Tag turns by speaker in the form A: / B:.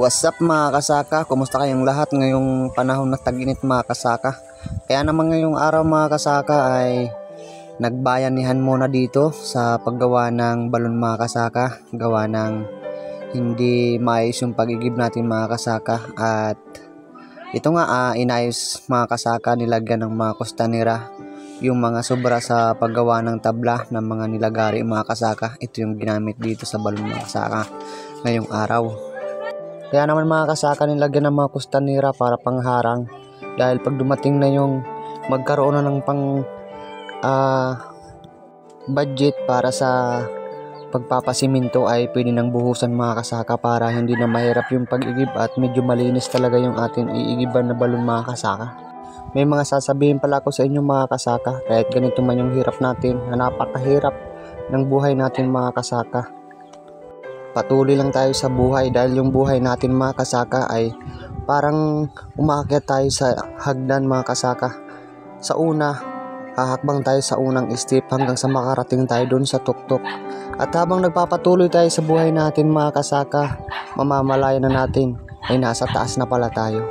A: What's up mga kasaka? Kumusta kayong lahat ngayong panahon na tag-init mga kasaka? Kaya naman ngayong araw mga kasaka ay nagbayanihan muna dito sa paggawa ng balon mga kasaka. Gawa ng hindi maayos yung pag-igib natin mga kasaka. At ito nga inayos mga kasaka, nilagyan ng mga kustanera yung mga sobra sa paggawa ng tabla ng mga nilagari mga kasaka. Ito yung ginamit dito sa balon mga kasaka ngayong araw. Kaya naman mga kasaka, nilagyan ng mga kustanera para pangharang, dahil pag dumating na yung magkaroon na ng pang budget para sa pagpapasiminto ay pwede nang buhusan mga kasaka para hindi na mahirap yung pag-igib at medyo malinis talaga yung ating iigiban na balon mga kasaka. May mga sasabihin pala ako sa inyo mga kasaka, kahit ganito man yung hirap natin, na napakahirap ng buhay natin mga kasaka. Patuloy lang tayo sa buhay, dahil yung buhay natin mga kasaka ay parang umaakyat tayo sa hagdan mga kasaka. Sa una, hahakbang tayo sa unang step hanggang sa makarating tayo doon sa tuktok. At habang nagpapatuloy tayo sa buhay natin mga kasaka, mamamalayan na natin ay nasa taas na pala tayo.